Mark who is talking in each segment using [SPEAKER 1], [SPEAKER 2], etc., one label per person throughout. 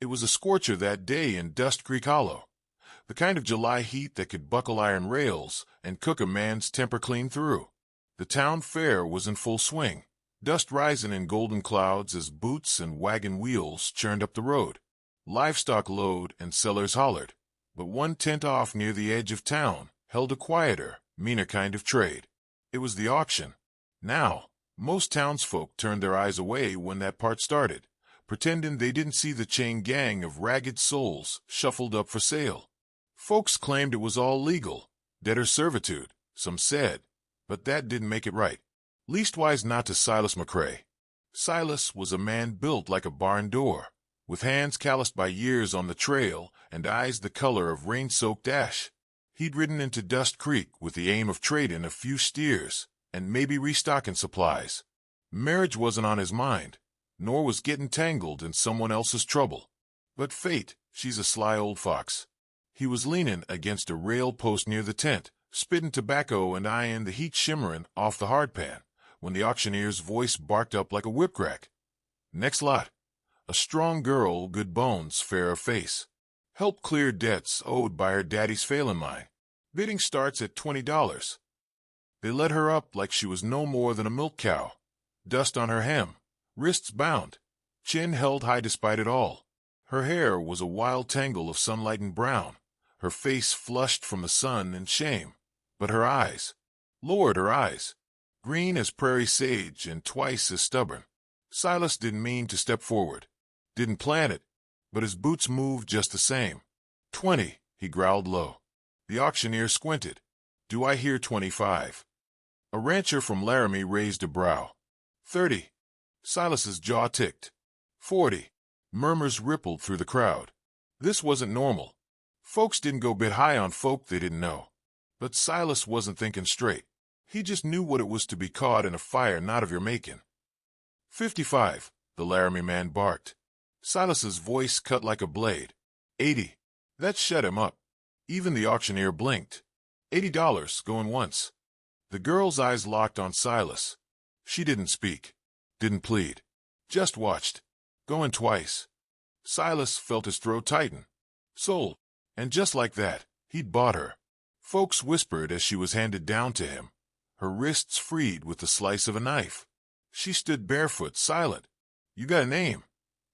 [SPEAKER 1] It was a scorcher that day in Dust Creek Hollow, the kind of July heat that could buckle iron rails and cook a man's temper clean through. The town fair was in full swing, dust rising in golden clouds as boots and wagon wheels churned up the road. Livestock lowed and sellers hollered, but one tent off near the edge of town held a quieter, meaner kind of trade. It was the auction. Now, most townsfolk turned their eyes away when that part started, pretending they didn't see the chain gang of ragged souls shuffled up for sale. Folks claimed it was all legal, debtor servitude, some said, but that didn't make it right. Leastwise not to Silas McCrae. Silas was a man built like a barn door, with hands calloused by years on the trail and eyes the color of rain-soaked ash. He'd ridden into Dust Creek with the aim of trading a few steers and maybe restocking supplies. Marriage wasn't on his mind, nor was getting tangled in someone else's trouble. But fate, she's a sly old fox. He was leaning against a rail post near the tent, spitting tobacco and eyeing the heat shimmering off the hardpan, when the auctioneer's voice barked up like a whip crack. Next lot. A strong girl, good bones, fair of face. Helped clear debts owed by her daddy's failing mine. Bidding starts at $20. They led her up like she was no more than a milk cow. Dust on her hem, wrists bound, chin held high despite it all. Her hair was a wild tangle of sunlight and brown, her face flushed from the sun and shame. But her eyes, Lord, her eyes, green as prairie sage and twice as stubborn. Silas didn't mean to step forward, didn't plan it, but his boots moved just the same. 20, he growled low. The auctioneer squinted. Do I hear 25? A rancher from Laramie raised a brow. 30. Silas's jaw ticked. 40. Murmurs rippled through the crowd. This wasn't normal. Folks didn't go bid high on folk they didn't know. But Silas wasn't thinking straight. He just knew what it was to be caught in a fire not of your making. 55, the Laramie man barked. Silas's voice cut like a blade. 80. That shut him up. Even the auctioneer blinked. $80 going once. The girl's eyes locked on Silas. She didn't speak, didn't plead, just watched. Going twice. Silas felt his throat tighten. Sold. And just like that, he'd bought her. Folks whispered as she was handed down to him, her wrists freed with the slice of a knife. She stood barefoot, silent. You got a name?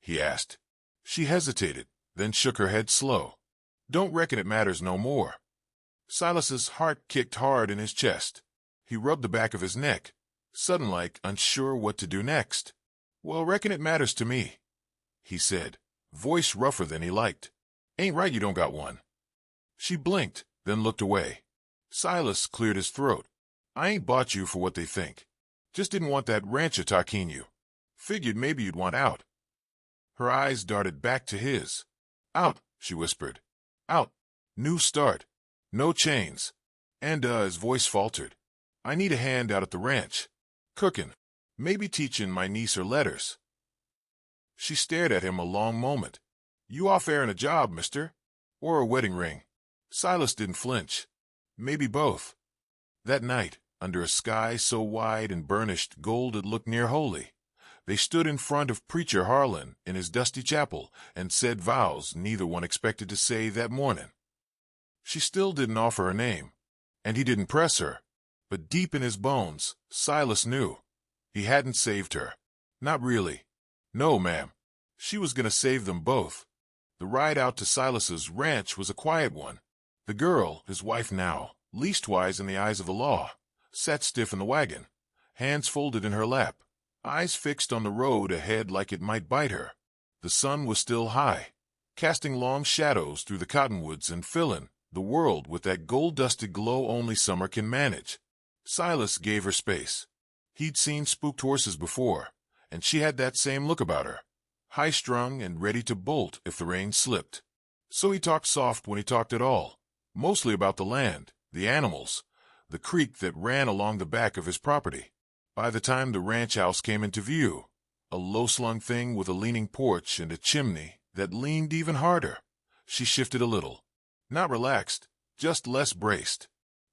[SPEAKER 1] He asked. She hesitated, then shook her head slow. Don't reckon it matters no more. Silas's heart kicked hard in his chest. He rubbed the back of his neck, sudden-like, unsure what to do next. Well, reckon it matters to me, he said, voice rougher than he liked. Ain't right you don't got one. She blinked, then looked away. Silas cleared his throat. I ain't bought you for what they think. Just didn't want that rancher talking you. Figured maybe you'd want out. Her eyes darted back to his. Out, she whispered. Out. New start. No chains. And, his voice faltered. I need a hand out at the ranch. Cooking. Maybe teaching my niece her letters. She stared at him a long moment. You off airing a job, mister? Or a wedding ring? Silas didn't flinch. Maybe both. That night, under a sky so wide and burnished gold it looked near holy, they stood in front of Preacher Harlan in his dusty chapel and said vows neither one expected to say that morning. She still didn't offer her name, and he didn't press her, but deep in his bones, Silas knew. He hadn't saved her. Not really. No, ma'am. She was going to save them both. The ride out to Silas's ranch was a quiet one. The girl, his wife now, leastwise in the eyes of the law, sat stiff in the wagon, hands folded in her lap, eyes fixed on the road ahead like it might bite her. The sun was still high, casting long shadows through the cottonwoods and filling the world with that gold-dusted glow only summer can manage. Silas gave her space. He'd seen spooked horses before, and she had that same look about her, high-strung and ready to bolt if the reins slipped. So he talked soft when he talked at all, mostly about the land, the animals, the creek that ran along the back of his property. By the time the ranch house came into view, a low-slung thing with a leaning porch and a chimney that leaned even harder, she shifted a little. Not relaxed, just less braced.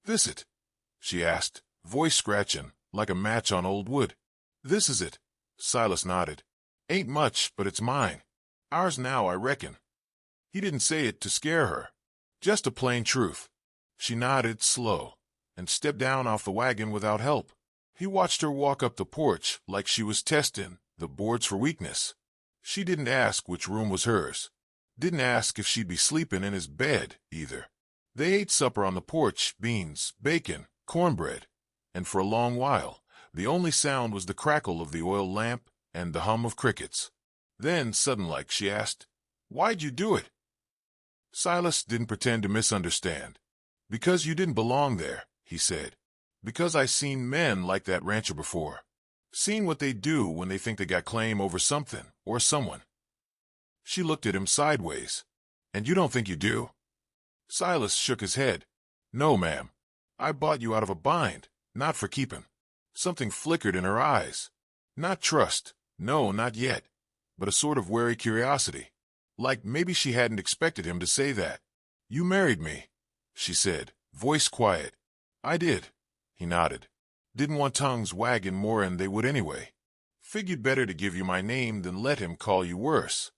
[SPEAKER 1] This it? She asked, voice scratching, like a match on old wood. This is it. Silas nodded. Ain't much, but it's mine. Ours now, I reckon." He didn't say it to scare her. Just a plain truth. She nodded slow and stepped down off the wagon without help. He watched her walk up the porch like she was testing the boards for weakness. She didn't ask which room was hers. Didn't ask if she'd be sleeping in his bed, either. They ate supper on the porch, beans, bacon, cornbread, and for a long while, the only sound was the crackle of the oil lamp and the hum of crickets. Then, sudden-like, she asked, "Why'd you do it?" Silas didn't pretend to misunderstand. "Because you didn't belong there," he said. "Because I seen men like that rancher before. Seen what they do when they think they got claim over something or someone." She looked at him sideways. "And you don't think you do?" Silas shook his head. "No, ma'am. I bought you out of a bind, not for keeping." Something flickered in her eyes. Not trust, no, not yet, but a sort of wary curiosity. Like maybe she hadn't expected him to say that. "You married me," she said, voice quiet. "I did." He nodded. "Didn't want tongues wagging more'n they would anyway. Figured better to give you my name than let him call you worse."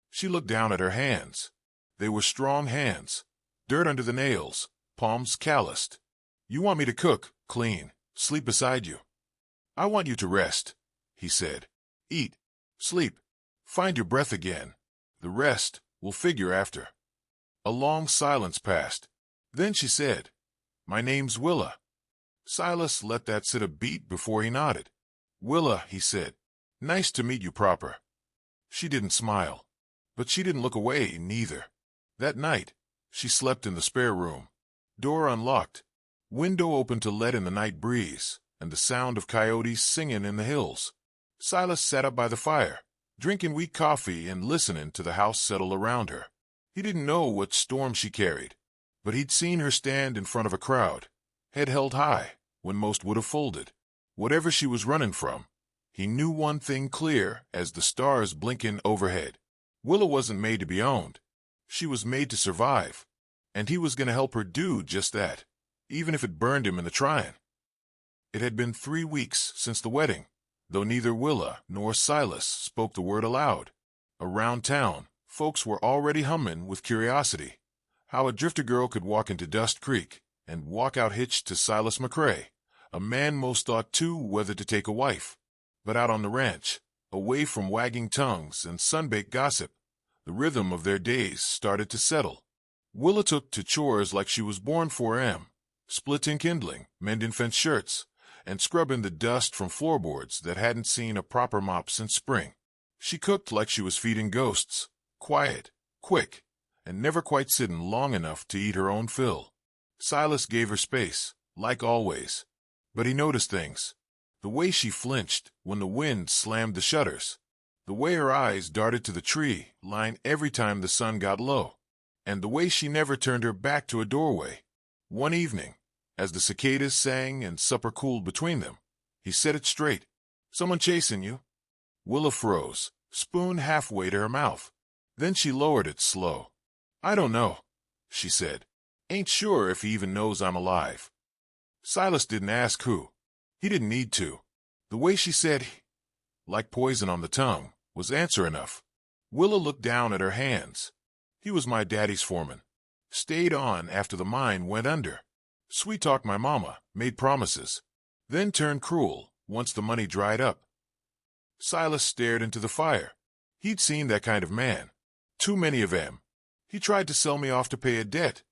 [SPEAKER 1] She looked down at her hands. They were strong hands, dirt under the nails, palms calloused. "You want me to cook, clean, sleep beside you?" "I want you to rest," he said. "Eat, sleep, find your breath again. The rest we'll figure after." A long silence passed. Then she said, "My name's Willa." Silas let that sit a beat before he nodded. "Willa," he said, "nice to meet you proper." She didn't smile, but she didn't look away neither. That night, she slept in the spare room. Door unlocked, window open to let in the night breeze and the sound of coyotes singing in the hills. Silas sat up by the fire, drinking weak coffee and listening to the house settle around her. He didn't know what storm she carried, but he'd seen her stand in front of a crowd, head held high, when most would have folded. Whatever she was running from, he knew one thing clear as the stars blinking overhead. Willa wasn't made to be owned. She was made to survive, and he was going to help her do just that, even if it burned him in the trying. It had been 3 weeks since the wedding, though neither Willa nor Silas spoke the word aloud. Around town, folks were already humming with curiosity. How a drifter girl could walk into Dust Creek and walk out hitched to Silas McCrae, a man most thought too whether to take a wife. But out on the ranch, away from wagging tongues and sunbaked gossip, the rhythm of their days started to settle. Willa took to chores like she was born for 'em, splitting kindling, mending fence shirts, and scrubbing the dust from floorboards that hadn't seen a proper mop since spring. She cooked like she was feeding ghosts, quiet, quick, and never quite sitting long enough to eat her own fill. Silas gave her space, like always, but he noticed things. The way she flinched when the wind slammed the shutters, the way her eyes darted to the tree line every time the sun got low, and the way she never turned her back to a doorway. One evening, as the cicadas sang and supper cooled between them, he set it straight. "Someone chasing you?" Willa froze, spoon halfway to her mouth. Then she lowered it slow. "I don't know," she said. "Ain't sure if he even knows I'm alive." Silas didn't ask who. He didn't need to. The way she said, like poison on the tongue, was answer enough. Willa looked down at her hands. "He was my daddy's foreman. Stayed on after the mine went under. Sweet-talked my mama, made promises. Then turned cruel once the money dried up." Silas stared into the fire. He'd seen that kind of man. Too many of them. "He tried to sell me off to pay a debt,"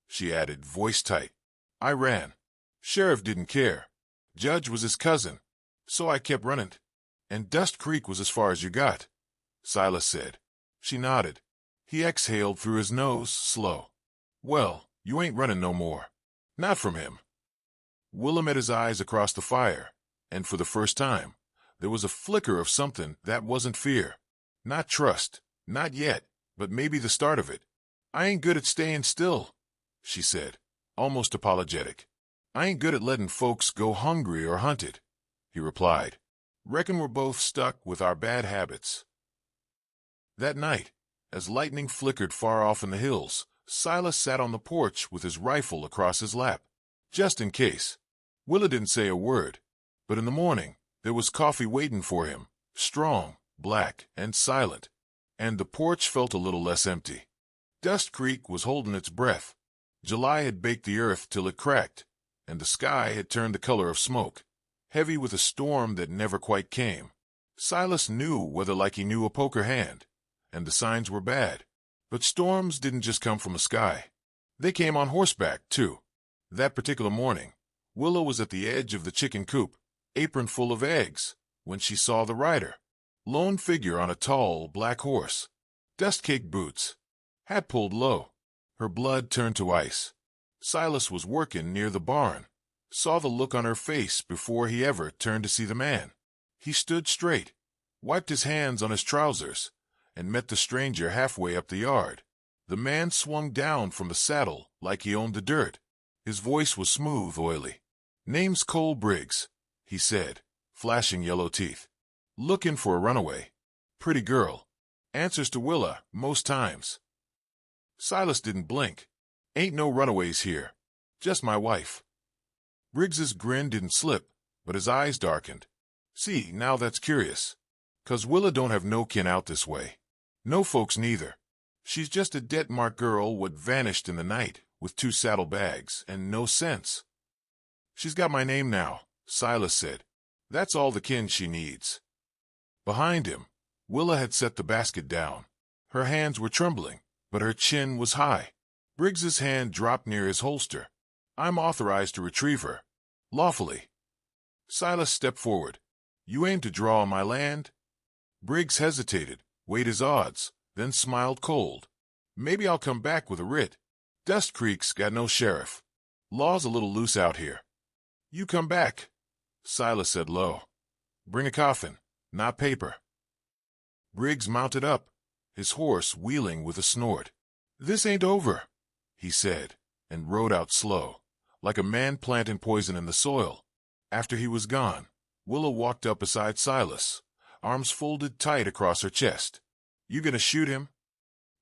[SPEAKER 1] she added, voice tight. "I ran. Sheriff didn't care. Judge was his cousin. So I kept running. And Dust Creek was as far as you got," Silas said. She nodded. He exhaled through his nose, slow. "Well, you ain't running no more. Not from him." Willa met his eyes across the fire, and for the first time, there was a flicker of something that wasn't fear. Not trust, not yet, but maybe the start of it. "I ain't good at staying still," she said, almost apologetic. "I ain't good at letting folks go hungry or hunted," he replied. "Reckon we're both stuck with our bad habits." That night, as lightning flickered far off in the hills, Silas sat on the porch with his rifle across his lap, just in case. Willa didn't say a word, but in the morning there was coffee waiting for him, strong, black, and silent. and the porch felt a little less empty. Dust Creek was holding its breath. July had baked the earth till it cracked, and the sky had turned the color of smoke, heavy with a storm that never quite came. Silas knew weather like he knew a poker hand, and the signs were bad. But storms didn't just come from the sky. They came on horseback, too. That particular morning, Willow was at the edge of the chicken coop, apron full of eggs, when she saw the rider. Lone figure on a tall, black horse. Dust-caked boots. Hat pulled low. Her blood turned to ice. Silas was working near the barn. Saw the look on her face before he ever turned to see the man. He stood straight, wiped his hands on his trousers, and met the stranger halfway up the yard. The man swung down from the saddle like he owned the dirt. His voice was smooth, oily. "Name's Cole Briggs," he said, flashing yellow teeth. "Looking for a runaway. Pretty girl. Answers to Willa most times." Silas didn't blink. "Ain't no runaways here. Just my wife." Briggs's grin didn't slip, but his eyes darkened. "See, now that's curious. 'Cause Willa don't have no kin out this way. No folks neither. She's just a debt-marked girl what vanished in the night with 2 saddlebags and no sense." "She's got my name now," Silas said. "That's all the kin she needs." Behind him, Willa had set the basket down. Her hands were trembling, but her chin was high. Briggs's hand dropped near his holster. "I'm authorized to retrieve her. Lawfully." Silas stepped forward. "You aim to draw on my land?" Briggs hesitated, weighed his odds, then smiled cold. "Maybe I'll come back with a writ. Dust Creek's got no sheriff. Law's a little loose out here." "You come back," Silas said low. "Bring a coffin, not paper." Briggs mounted up, his horse wheeling with a snort. "This ain't over," he said, and rode out slow, like a man planting poison in the soil. After he was gone, Willa walked up beside Silas, arms folded tight across her chest. "You gonna shoot him?"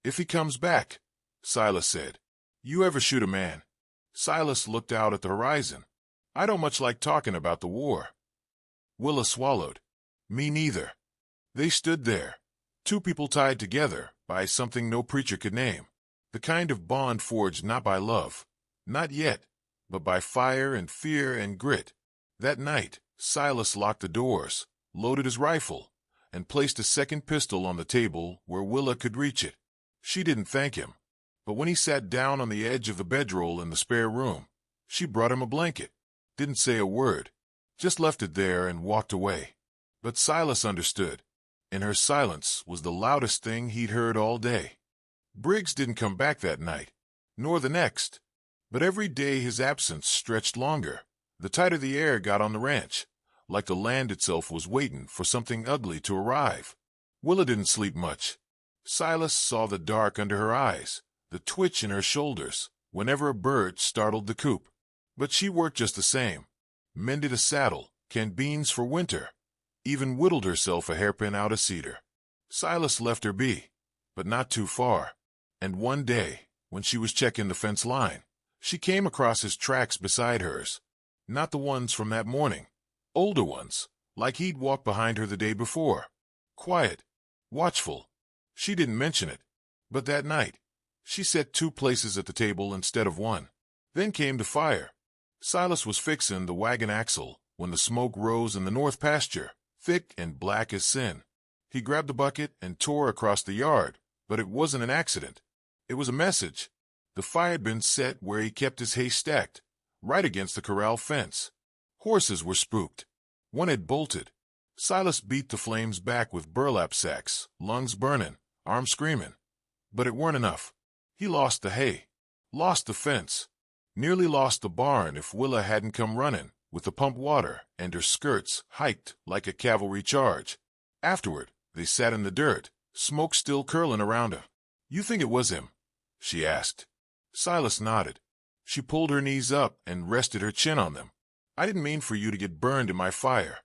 [SPEAKER 1] "If he comes back," Silas said. "You ever shoot a man?" Silas looked out at the horizon. "I don't much like talking about the war." Willa swallowed. "Me neither." They stood there, 2 people tied together by something no preacher could name, the kind of bond forged not by love, not yet, but by fire and fear and grit. That night, Silas locked the doors, loaded his rifle, and placed a second pistol on the table where Willa could reach it. She didn't thank him, but when he sat down on the edge of the bedroll in the spare room, she brought him a blanket, didn't say a word, just left it there and walked away. But Silas understood. In her silence was the loudest thing he'd heard all day. Briggs didn't come back that night, nor the next, but every day his absence stretched longer, the tighter the air got on the ranch, like the land itself was waiting for something ugly to arrive. Willa didn't sleep much. Silas saw the dark under her eyes, the twitch in her shoulders, whenever a bird startled the coop. But she worked just the same, mended a saddle, canned beans for winter, even whittled herself a hairpin out of cedar. Silas left her be, but not too far, and one day, when she was checking the fence line, she came across his tracks beside hers. Not the ones from that morning, older ones, like he'd walked behind her the day before. Quiet, watchful. She didn't mention it, but that night, she set 2 places at the table instead of 1. Then came the fire. Silas was fixing the wagon axle when the smoke rose in the north pasture, thick and black as sin. He grabbed the bucket and tore across the yard, but it wasn't an accident. It was a message. The fire had been set where he kept his hay stacked, right against the corral fence. Horses were spooked. One had bolted. Silas beat the flames back with burlap sacks, lungs burning, arms screaming. But it weren't enough. He lost the hay, lost the fence, nearly lost the barn if Willa hadn't come running with the pump water and her skirts hiked like a cavalry charge. Afterward, they sat in the dirt, smoke still curling around him. "You think it was him?" she asked. Silas nodded. She pulled her knees up and rested her chin on them. "I didn't mean for you to get burned in my fire."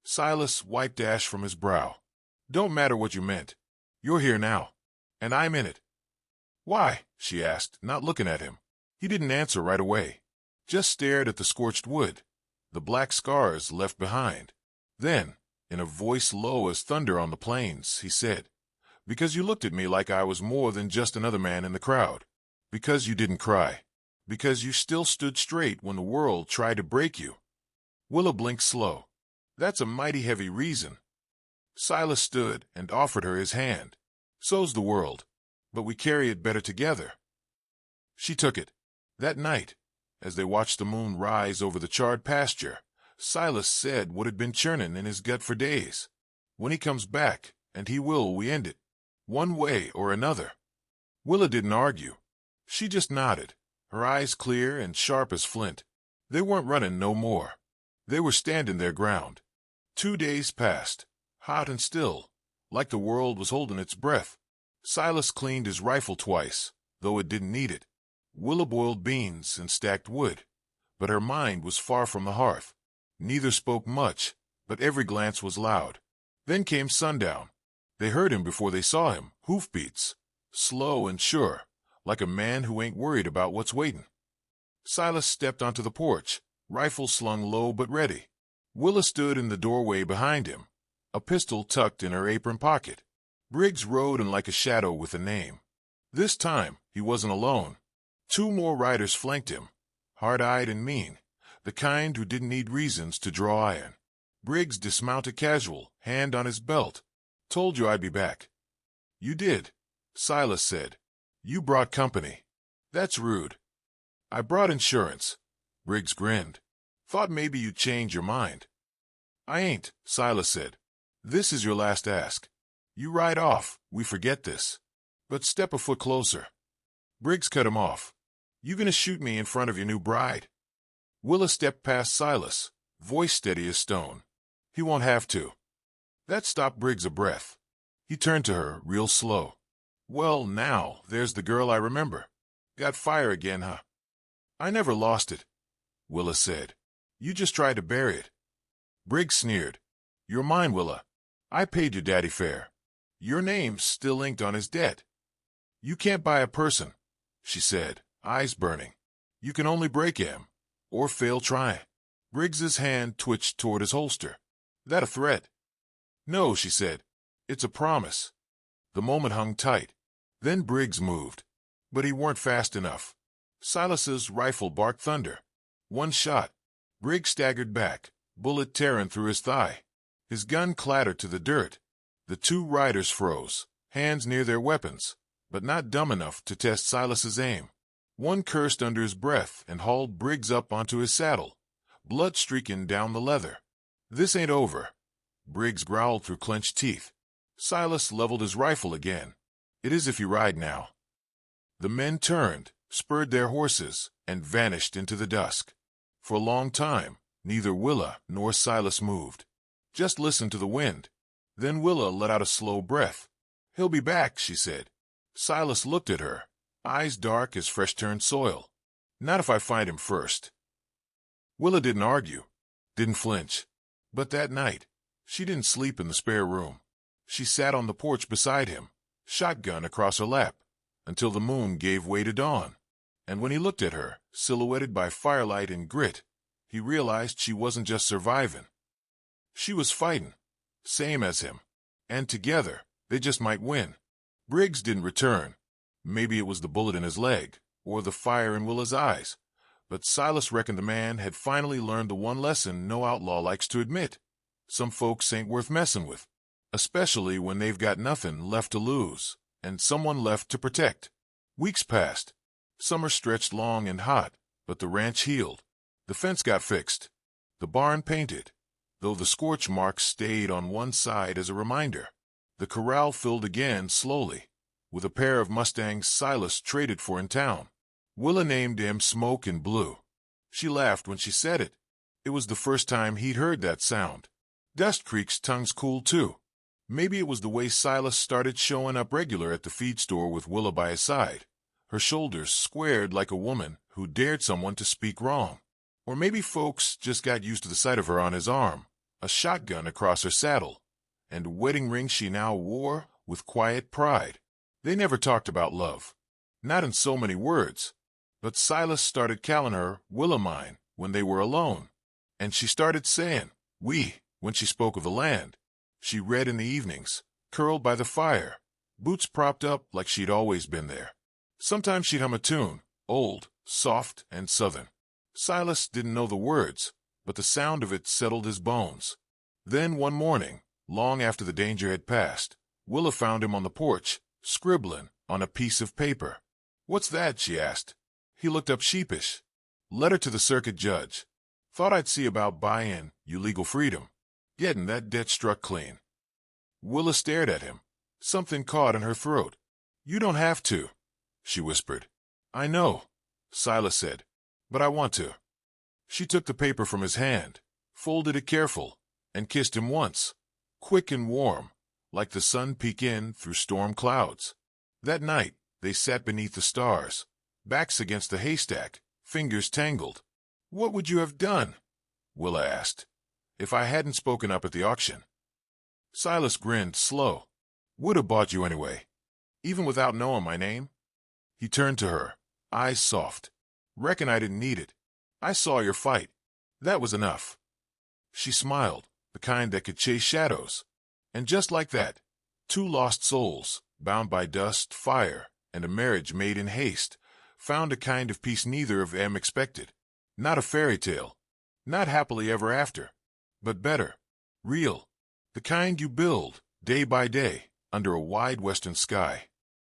[SPEAKER 1] Silas wiped ash from his brow. "Don't matter what you meant. You're here now, and I'm in it." "Why?" she asked, not looking at him. He didn't answer right away, just stared at the scorched wood, the black scars left behind. Then, in a voice low as thunder on the plains, he said, Because you looked at me like I was more than just another man in the crowd. Because you didn't cry. Because you still stood straight when the world tried to break you. Willa blinked slow. That's a mighty heavy reason. Silas stood and offered her his hand. So's the world, but we carry it better together. She took it. That night, as they watched the moon rise over the charred pasture, Silas said what had been churning in his gut for days. When he comes back, and he will, we end it. One way or another. Willa didn't argue. She just nodded, her eyes clear and sharp as flint. They weren't running no more. They were standing their ground. 2 days passed, hot and still, like the world was holding its breath. Silas cleaned his rifle twice, though it didn't need it. Willa boiled beans and stacked wood, but her mind was far from the hearth. Neither spoke much, but every glance was loud. Then came sundown. They heard him before they saw him, hoofbeats, slow and sure, like a man who ain't worried about what's waiting. Silas stepped onto the porch, rifle slung low but ready. Willa stood in the doorway behind him, a pistol tucked in her apron pocket. Briggs rode in like a shadow with a name. This time, he wasn't alone. 2 more riders flanked him, hard-eyed and mean, the kind who didn't need reasons to draw iron. Briggs dismounted casual, hand on his belt. Told you I'd be back. You did, Silas said. You brought company. That's rude. I brought insurance. Briggs grinned. Thought maybe you'd change your mind. I ain't, Silas said. This is your last ask. You ride off, we forget this. But step a foot closer. Briggs cut him off. You gonna shoot me in front of your new bride? Willa stepped past Silas, voice steady as stone. He won't have to. That stopped Briggs a breath. He turned to her, real slow. Well, now, there's the girl I remember. Got fire again, huh? I never lost it, Willa said. You just tried to bury it. Briggs sneered. You're mine, Willa. I paid your daddy fair. Your name's still inked on his debt. You can't buy a person, she said, eyes burning. You can only break him, or fail trying. Briggs's hand twitched toward his holster. That a threat? No, she said. It's a promise. The moment hung tight. Then Briggs moved. But he weren't fast enough. Silas's rifle barked thunder. One shot. Briggs staggered back, bullet tearing through his thigh. His gun clattered to the dirt. The 2 riders froze, hands near their weapons, but not dumb enough to test Silas's aim. One cursed under his breath and hauled Briggs up onto his saddle, blood streaking down the leather. This ain't over, Briggs growled through clenched teeth. Silas leveled his rifle again. It is if you ride now. The men turned, spurred their horses, and vanished into the dusk. For a long time, neither Willa nor Silas moved. Just listened to the wind. Then Willa let out a slow breath. He'll be back, she said. Silas looked at her, eyes dark as fresh-turned soil. Not if I find him first. Willa didn't argue, didn't flinch. But that night, she didn't sleep in the spare room. She sat on the porch beside him, shotgun across her lap, until the moon gave way to dawn. And when he looked at her, silhouetted by firelight and grit, he realized she wasn't just surviving. She was fighting, same as him. And together, they just might win. Briggs didn't return. Maybe it was the bullet in his leg, or the fire in Willa's eyes. But Silas reckoned the man had finally learned the one lesson no outlaw likes to admit. Some folks ain't worth messing with, especially when they've got nothing left to lose, and someone left to protect. Weeks passed. Summer stretched long and hot, but the ranch healed. The fence got fixed. The barn painted, though the scorch marks stayed on one side as a reminder. The corral filled again slowly, with a pair of Mustangs Silas traded for in town. Willa named him Smoke and Blue. She laughed when she said it. It was the first time he'd heard that sound. Dust Creek's tongue's cool, too. Maybe it was the way Silas started showing up regular at the feed store with Willa by his side, her shoulders squared like a woman who dared someone to speak wrong. Or maybe folks just got used to the sight of her on his arm, a shotgun across her saddle, and a wedding ring she now wore with quiet pride. They never talked about love. Not in so many words. But Silas started calling her Willa mine when they were alone. And she started saying we when she spoke of the land she read in the evenings, curled by the fire, boots propped up like she'd always been there. Sometimes she'd hum a tune, old, soft, and southern. Silas didn't know the words, but the sound of it settled his bones. Then one morning, long after the danger had passed, Willa found him on the porch, scribbling on a piece of paper. "What's that?" she asked. He looked up sheepish. "Letter to the circuit judge. Thought I'd see about buying you legal freedom. Getting that debt struck clean." Willa stared at him. Something caught in her throat. "You don't have to," she whispered. "I know," Silas said, "but I want to." She took the paper from his hand, folded it careful, and kissed him once, quick and warm, like the sun peek in through storm clouds. That night, they sat beneath the stars, backs against the haystack, fingers tangled. "What would you have done?" Willa asked, "if I hadn't spoken up at the auction?" Silas grinned, slow. "Would have bought you anyway, even without knowing my name." He turned to her, eyes soft. "Reckon I didn't need it. I saw your fight. That was enough." She smiled, the kind that could chase shadows. And just like that, two lost souls, bound by dust, fire, and a marriage made in haste, found a kind of peace neither of them expected. Not a fairy tale, not happily ever after, but better, real, the kind you build, day by day, under a wide western sky.